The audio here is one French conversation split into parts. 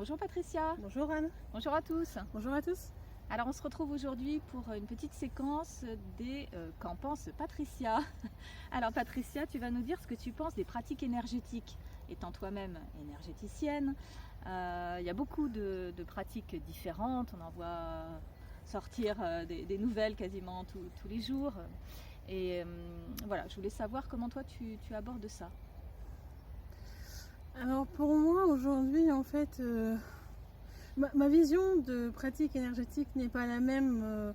Bonjour Patricia. Bonjour Anne. Bonjour à tous. Bonjour à tous. Alors on se retrouve aujourd'hui pour une petite séquence des qu'en pense Patricia. Alors Patricia, tu vas nous dire ce que tu penses des pratiques énergétiques. Étant toi-même énergéticienne, il y a beaucoup de pratiques différentes. On en voit sortir des nouvelles quasiment tous les jours. Et voilà, je voulais savoir comment toi tu abordes ça. Alors pour moi aujourd'hui en fait ma vision de pratique énergétique n'est pas la même.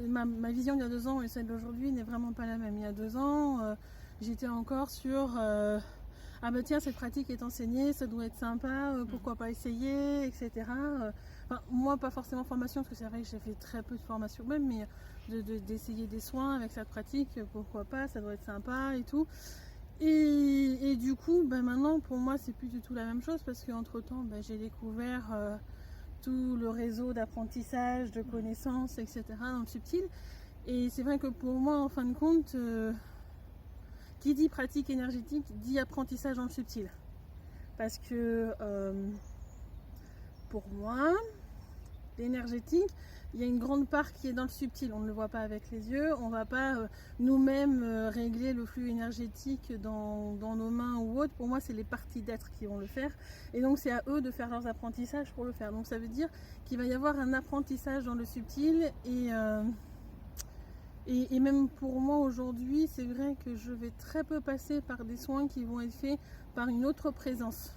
Ma vision d'il y a 2 ans et celle d'aujourd'hui n'est vraiment pas la même. Il y a 2 ans j'étais encore sur ah bah tiens, cette pratique est enseignée, ça doit être sympa, pourquoi pas essayer, etc. Enfin, moi pas forcément formation, parce que c'est vrai que j'ai fait très peu de formation même, mais d'essayer des soins avec cette pratique, pourquoi pas, ça doit être sympa et tout. Et du coup, maintenant pour moi c'est plus du tout la même chose, parce qu'entre temps j'ai découvert tout le réseau d'apprentissage, de connaissances, etc. dans le subtil. Et c'est vrai que pour moi, en fin de compte, qui dit pratique énergétique dit apprentissage dans le subtil. Parce que pour moi, l'énergétique, il y a une grande part qui est dans le subtil. On ne le voit pas avec les yeux. On ne va pas nous-mêmes régler le flux énergétique dans nos mains ou autre. Pour moi, c'est les parties d'être qui vont le faire. Et donc, c'est à eux de faire leurs apprentissages pour le faire. Donc, ça veut dire qu'il va y avoir un apprentissage dans le subtil. Et même pour moi aujourd'hui, c'est vrai que je vais très peu passer par des soins qui vont être faits par une autre présence.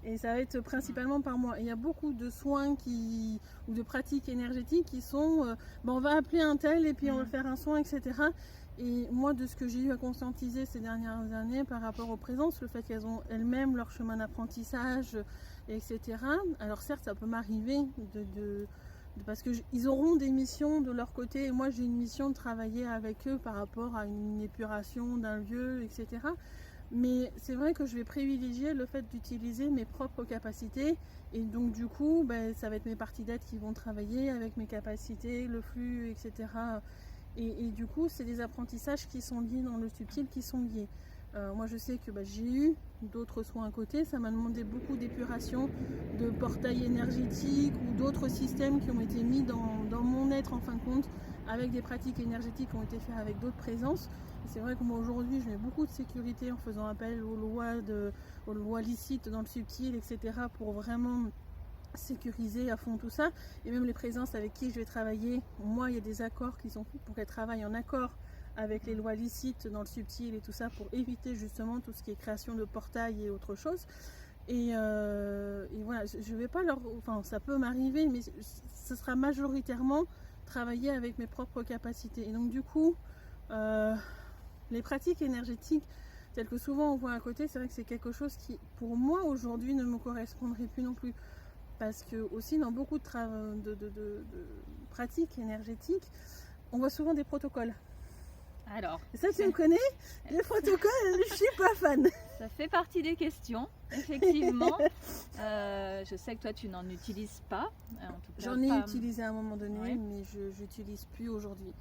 Et ça va être principalement par moi. Et il y a beaucoup de soins ou de pratiques énergétiques qui sont on va appeler un tel et puis on va faire un soin, etc. Et moi, de ce que j'ai eu à conscientiser ces dernières années par rapport aux présences, le fait qu'elles ont elles-mêmes leur chemin d'apprentissage, etc. Alors certes, ça peut m'arriver parce qu'ils auront des missions de leur côté, et moi j'ai une mission de travailler avec eux par rapport à une épuration d'un lieu, etc. Mais c'est vrai que je vais privilégier le fait d'utiliser mes propres capacités, et donc du coup ça va être mes parties d'être qui vont travailler avec mes capacités, le flux, etc. Et du coup c'est des apprentissages qui sont liés dans le subtil, qui sont liés. Moi je sais que j'ai eu d'autres soins à côté, ça m'a demandé beaucoup d'épuration, de portail énergétique ou d'autres systèmes qui ont été mis dans mon être en fin de compte, avec des pratiques énergétiques qui ont été faites avec d'autres présences. Et c'est vrai que moi aujourd'hui je mets beaucoup de sécurité en faisant appel aux lois licites dans le subtil, etc. pour vraiment sécuriser à fond tout ça. Et même les présences avec qui je vais travailler, moi il y a des accords qui sont faits pour qu'elles travaillent en accord avec les lois licites dans le subtil et tout ça, pour éviter justement tout ce qui est création de portail et autre chose. Et voilà, je vais pas enfin ça peut m'arriver, mais ce sera majoritairement travailler avec mes propres capacités. Et donc du coup les pratiques énergétiques telles que souvent on voit à côté, c'est vrai que c'est quelque chose qui pour moi aujourd'hui ne me correspondrait plus non plus. Parce que aussi dans beaucoup de pratiques énergétiques, on voit souvent des protocoles. Alors, et ça tu me connais, les protocoles, je suis pas fan. Ça fait partie des questions, effectivement. Je sais que toi tu n'en utilises pas. J'en ai utilisé à un moment donné, ouais. Mais je n'utilise plus aujourd'hui.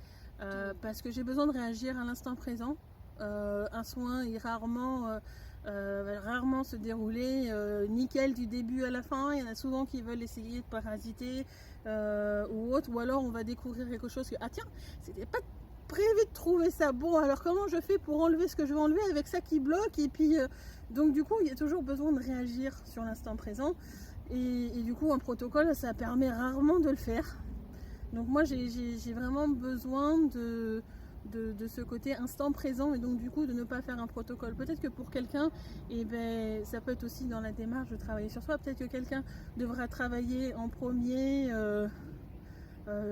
Parce que j'ai besoin de réagir à l'instant présent. Un soin est rarement se dérouler nickel du début à la fin. Il y en a souvent qui veulent essayer de parasiter ou autre, ou alors on va découvrir quelque chose que ah tiens, c'était pas prévu de trouver ça, bon alors comment je fais pour enlever ce que je veux enlever avec ça qui bloque. Et puis donc du coup il y a toujours besoin de réagir sur l'instant présent, et du coup un protocole ça permet rarement de le faire. Donc moi j'ai vraiment besoin de ce côté instant présent, et donc du coup de ne pas faire un protocole. Peut-être que pour quelqu'un, ça peut être aussi dans la démarche de travailler sur soi. Peut-être que quelqu'un devra travailler en premier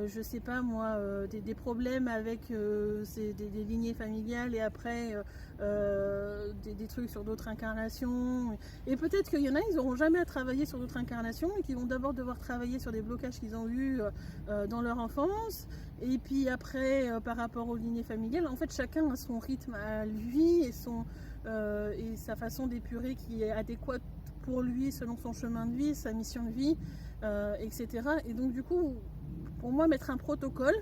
je sais pas moi, des problèmes avec des lignées familiales, et après des trucs sur d'autres incarnations. Et peut-être qu'il y en a, ils n'auront jamais à travailler sur d'autres incarnations, et qui vont d'abord devoir travailler sur des blocages qu'ils ont eus dans leur enfance. Et puis après, par rapport aux lignées familiales, en fait chacun a son rythme à lui, et sa façon d'épurer qui est adéquate pour lui selon son chemin de vie, sa mission de vie, etc. Et donc du coup, pour moi, mettre un protocole,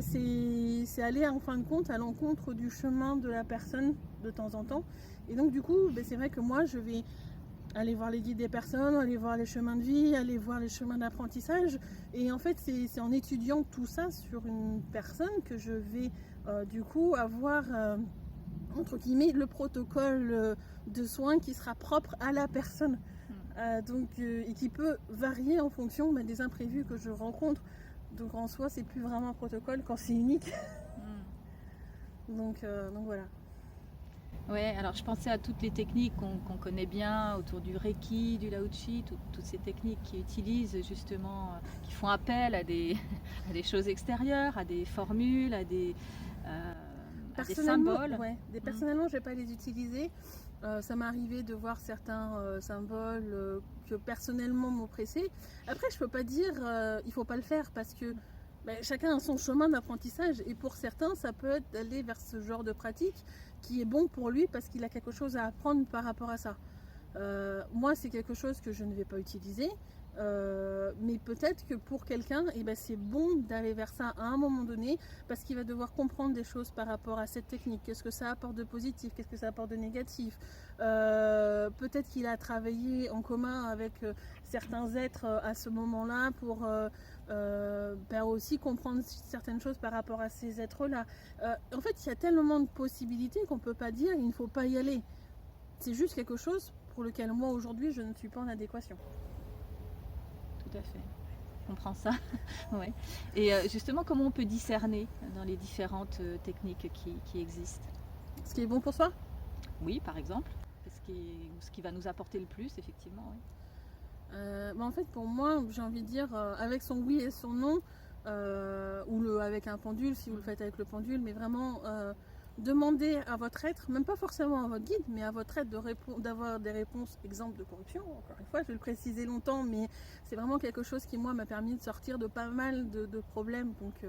c'est aller en fin de compte à l'encontre du chemin de la personne de temps en temps. Et donc du coup, c'est vrai que moi, je vais aller voir les guides des personnes, aller voir les chemins de vie, aller voir les chemins d'apprentissage. Et en fait, c'est en étudiant tout ça sur une personne que je vais du coup avoir, entre guillemets, le protocole de soins qui sera propre à la personne. Et qui peut varier en fonction des imprévus que je rencontre. Donc en soi, c'est plus vraiment un protocole quand c'est unique. Donc voilà. Ouais, alors je pensais à toutes les techniques qu'on connaît bien autour du Reiki, du Lao Tzu, toutes ces techniques qui utilisent justement, qui font appel à des choses extérieures, à des formules, à des symboles. Ouais, personnellement, je ne vais pas les utiliser. Ça m'est arrivé de voir certains symboles que personnellement m'oppressaient. Après, je ne peux pas dire il ne faut pas le faire parce que chacun a son chemin d'apprentissage et pour certains, ça peut être d'aller vers ce genre de pratique qui est bon pour lui parce qu'il a quelque chose à apprendre par rapport à ça. Moi, c'est quelque chose que je ne vais pas utiliser, mais peut-être que pour quelqu'un, c'est bon d'aller vers ça à un moment donné parce qu'il va devoir comprendre des choses par rapport à cette technique. Qu'est-ce que ça apporte de positif, qu'est-ce que ça apporte de négatif. Peut-être qu'il a travaillé en commun avec certains êtres à ce moment-là pour aussi comprendre certaines choses par rapport à ces êtres-là. En fait, il y a tellement de possibilités qu'on ne peut pas dire il ne faut pas y aller. C'est juste quelque chose pour lequel moi aujourd'hui je ne suis pas en adéquation. Tout à fait, je comprends ça. Ouais. Et justement, comment on peut discerner dans les différentes techniques qui existent? Ce qui est bon pour soi? Oui, par exemple. Ce qui va nous apporter le plus, effectivement. Oui. En fait, pour moi, j'ai envie de dire, avec son oui et son non, ou avec un pendule, si vous le faites avec le pendule, mais vraiment demander à votre être, même pas forcément à votre guide, mais à votre être d'avoir des réponses, exemple de corruption. Encore une fois, je vais le préciser longtemps, mais c'est vraiment quelque chose qui, moi, m'a permis de sortir de pas mal de problèmes, donc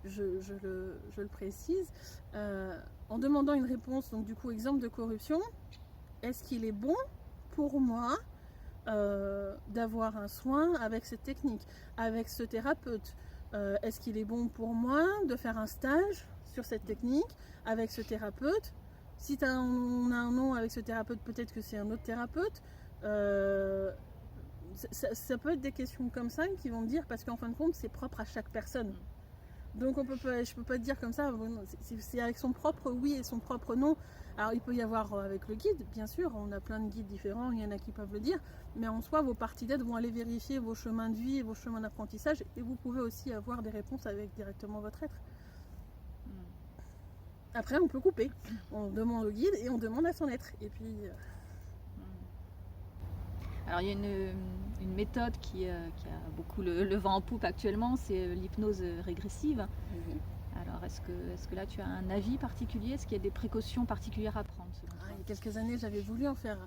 je le précise. En demandant une réponse, donc du coup, exemple de corruption, est-ce qu'il est bon pour moi d'avoir un soin avec cette technique, avec ce thérapeute? Est-ce qu'il est bon pour moi de faire un stage sur cette technique avec ce thérapeute? Si on a un nom avec ce thérapeute, peut-être que c'est un autre thérapeute. Ça peut être des questions comme ça qui vont me dire, parce qu'en fin de compte, c'est propre à chaque personne. Donc je peux pas dire comme ça, c'est avec son propre oui et son propre non. Alors il peut y avoir avec le guide, bien sûr, on a plein de guides différents, il y en a qui peuvent le dire, mais en soi, vos parties d'aide vont aller vérifier vos chemins de vie et vos chemins d'apprentissage, et vous pouvez aussi avoir des réponses avec directement votre être. Après, on peut couper, on demande au guide et on demande à son être, et puis... Alors il y a une méthode qui a beaucoup le vent en poupe actuellement, c'est l'hypnose régressive. Alors est-ce que là tu as un avis particulier? Est-ce qu'il y a des précautions particulières à prendre selon toi? Il y a quelques années, j'avais voulu en faire.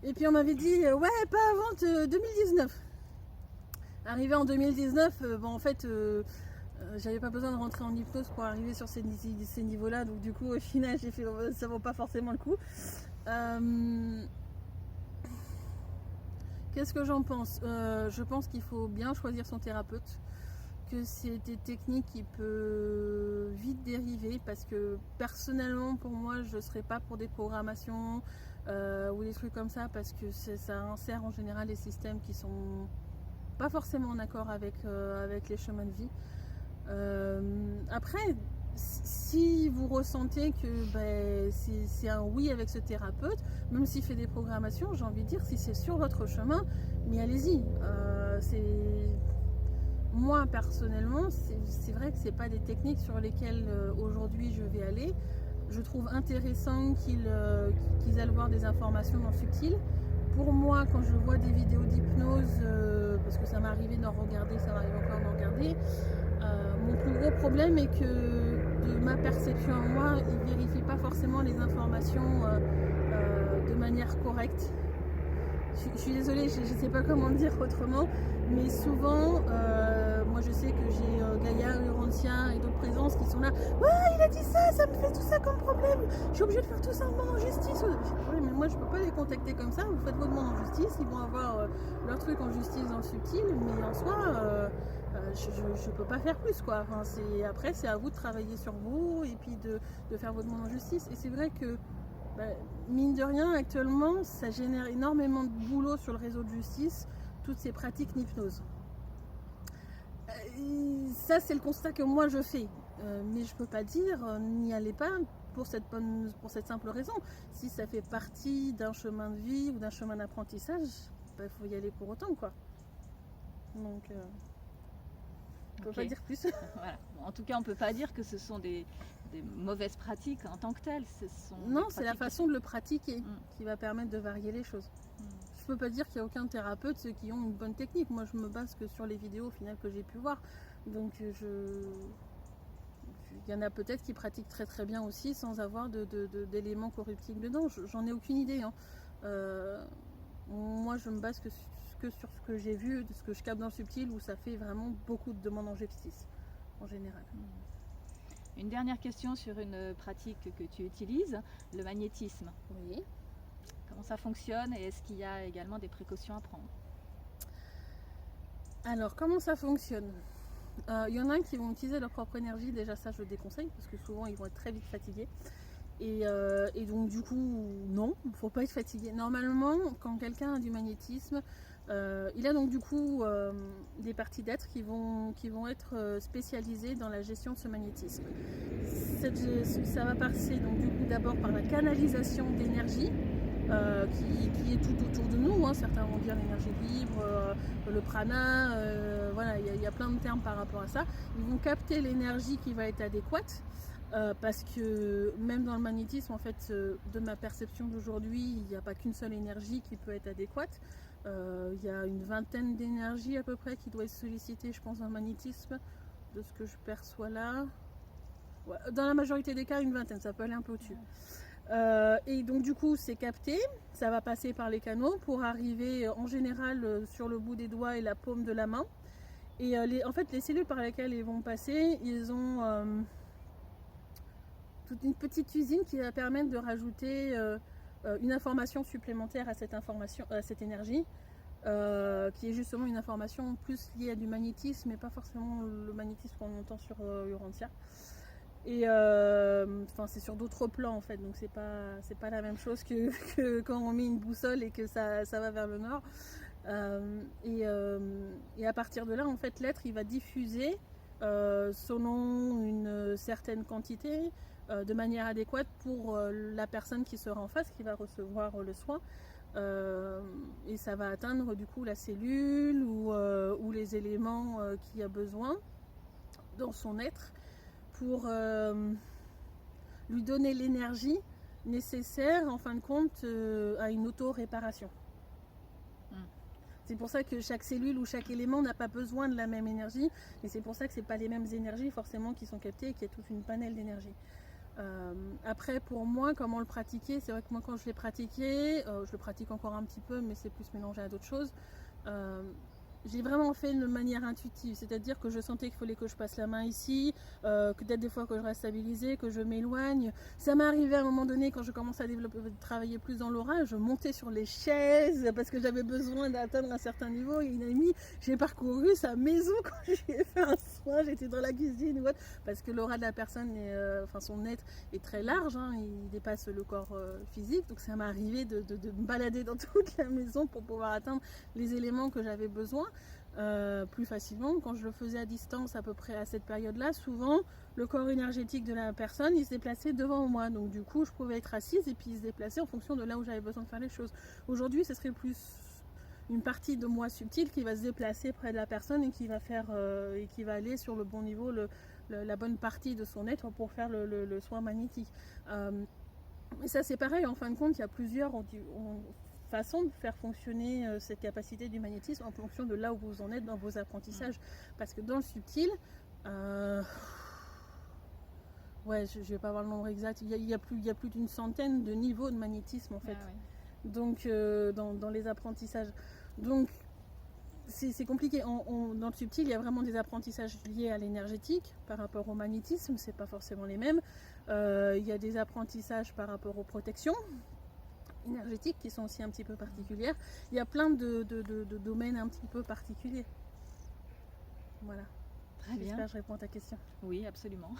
Et puis on m'avait dit, ouais, pas avant 2019. Arrivé en 2019, en fait, j'avais pas besoin de rentrer en hypnose pour arriver sur ces niveaux-là. Donc du coup, au final, j'ai fait, ça vaut pas forcément le coup. Qu'est-ce que j'en pense? Je pense qu'il faut bien choisir son thérapeute, que c'est des techniques qui peuvent vite dériver, parce que personnellement pour moi je ne serais pas pour des programmations ou des trucs comme ça, parce que ça insère en général des systèmes qui sont pas forcément en accord avec les chemins de vie. Après, si vous ressentez que c'est un oui avec ce thérapeute, même s'il fait des programmations, j'ai envie de dire, si c'est sur votre chemin, mais allez-y. Moi personnellement, c'est vrai que c'est pas des techniques sur lesquelles aujourd'hui je vais aller. Je trouve intéressant qu'ils aillent voir des informations dans Subtil. Pour moi, quand je vois des vidéos d'hypnose, parce que ça m'est arrivé d'en regarder, ça m'arrive encore d'en regarder, mon plus gros problème est que de ma perception à moi, ils ne vérifient pas forcément les informations de manière correcte. Je suis désolée, je ne sais pas comment le dire autrement, mais souvent, moi je sais que j'ai Gaïa, Urantia et d'autres présences qui sont là. Ouais, il a dit ça, ça me fait tout ça comme problème. Je suis obligée de faire tout ça en justice. Oui, mais moi je peux pas les contacter comme ça. Vous faites vos demandes en justice, ils vont avoir leur truc en justice dans le subtil, mais en soi, je peux pas faire plus, quoi. Enfin, après, c'est à vous de travailler sur vous et puis de faire vos demandes en justice. Et c'est vrai que Mine de rien, actuellement, ça génère énormément de boulot sur le réseau de justice, toutes ces pratiques d'hypnose. Ça, c'est le constat que moi je fais. Mais je peux pas dire, n'y allez pas pour cette simple raison. Si ça fait partie d'un chemin de vie ou d'un chemin d'apprentissage, il faut y aller pour autant, quoi. Donc, on peut pas dire plus. Voilà. Bon, en tout cas, on peut pas dire que ce sont des mauvaises pratiques en tant que telles. Non, c'est la façon de le pratiquer qui va permettre de varier les choses. Je peux pas dire qu'il n'y a aucun thérapeute qui ont une bonne technique. Moi, je me base que sur les vidéos au final que j'ai pu voir. Donc, il y en a peut-être qui pratiquent très très bien aussi sans avoir d'éléments corruptibles dedans. J'en ai aucune idée. Hein. Moi, je me base que sur ce que j'ai vu, de ce que je capte dans le subtil, où ça fait vraiment beaucoup de demandes en justice, en général. Une dernière question sur une pratique que tu utilises, le magnétisme. Oui. Comment ça fonctionne et est-ce qu'il y a également des précautions à prendre? Alors, comment ça fonctionne? Il y en a qui vont utiliser leur propre énergie, déjà ça je déconseille, parce que souvent ils vont être très vite fatigués. Et donc du coup, non, il ne faut pas être fatigué. Normalement, quand quelqu'un a du magnétisme, il a donc du coup des parties d'être qui vont être spécialisées dans la gestion de ce magnétisme. Ça va passer donc du coup d'abord par la canalisation d'énergie qui est tout autour de nous. Hein. Certains vont dire l'énergie libre, le prana, voilà, il y a plein de termes par rapport à ça. Ils vont capter l'énergie qui va être adéquate. Parce que même dans le magnétisme, en fait, de ma perception d'aujourd'hui, il n'y a pas qu'une seule énergie qui peut être adéquate. Il y a une vingtaine d'énergies à peu près qui doivent être sollicitées, je pense, dans le magnétisme, de ce que je perçois là. Ouais, dans la majorité des cas, une vingtaine, ça peut aller un peu au-dessus. Et donc du coup, c'est capté, ça va passer par les canaux pour arriver en général sur le bout des doigts et la paume de la main. Et en fait, les cellules par lesquelles ils vont passer, ils ont toute une petite usine qui va permettre de rajouter une information supplémentaire à cette énergie, qui est justement une information plus liée à du magnétisme, mais pas forcément le magnétisme qu'on entend sur Urantia. Et c'est sur d'autres plans en fait, donc c'est pas la même chose que quand on met une boussole et que ça va vers le nord. Et à partir de là, en fait, l'être il va diffuser selon une certaine quantité, de manière adéquate pour la personne qui sera en face, qui va recevoir le soin. Et ça va atteindre du coup la cellule ou les éléments qu'il a besoin dans son être pour lui donner l'énergie nécessaire en fin de compte à une auto-réparation. C'est pour ça que chaque cellule ou chaque élément n'a pas besoin de la même énergie, et c'est pour ça que ce n'est pas les mêmes énergies forcément qui sont captées et qu'il y a toute une panel d'énergie. Après, pour moi, comment le pratiquer? C'est vrai que moi, quand je l'ai pratiqué, je le pratique encore un petit peu, mais c'est plus mélangé à d'autres choses. J'ai vraiment fait de manière intuitive, c'est-à-dire que je sentais qu'il fallait que je passe la main ici, que peut-être des fois que je reste stabilisée, que je m'éloigne. Ça m'est arrivé à un moment donné quand je commençais à travailler plus dans l'aura, je montais sur les chaises parce que j'avais besoin d'atteindre un certain niveau. Et une amie, j'ai parcouru sa maison quand j'ai fait un soin, j'étais dans la cuisine ou autre, parce que l'aura de la personne, son être est très large, hein, il dépasse le corps physique, donc ça m'est arrivé de me balader dans toute la maison pour pouvoir atteindre les éléments que j'avais besoin. Plus facilement. Quand je le faisais à distance à peu près à cette période-là, souvent le corps énergétique de la personne il se déplaçait devant moi, donc du coup je pouvais être assise et puis il se déplaçait en fonction de là où j'avais besoin de faire les choses. Aujourd'hui ce serait plus une partie de moi subtile qui va se déplacer près de la personne et qui va faire et qui va aller sur le bon niveau, la bonne partie de son être pour faire le soin magnétique. Et ça c'est pareil, en fin de compte il y a plusieurs façon de faire fonctionner cette capacité du magnétisme en fonction de là où vous en êtes dans vos apprentissages. Parce que dans le subtil, ouais, je vais pas avoir le nombre exact, il y a plus d'une centaine de niveaux de magnétisme en fait. Ah ouais. Donc dans les apprentissages. Donc c'est compliqué. Dans le subtil, il y a vraiment des apprentissages liés à l'énergétique par rapport au magnétisme, c'est pas forcément les mêmes. Il y a des apprentissages par rapport aux protections énergétiques qui sont aussi un petit peu particulières. Il y a plein de domaines un petit peu particuliers. Voilà. Très bien. J'espère que je réponds à ta question. Oui, absolument.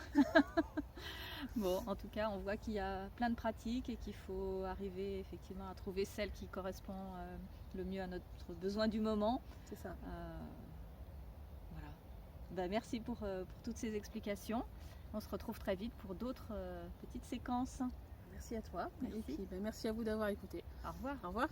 Bon, en tout cas, on voit qu'il y a plein de pratiques et qu'il faut arriver effectivement à trouver celle qui correspond le mieux à notre besoin du moment. C'est ça. Voilà. Ben, merci pour toutes ces explications. On se retrouve très vite pour d'autres petites séquences. Merci à toi. Merci. Et puis, merci à vous d'avoir écouté. Au revoir. Au revoir.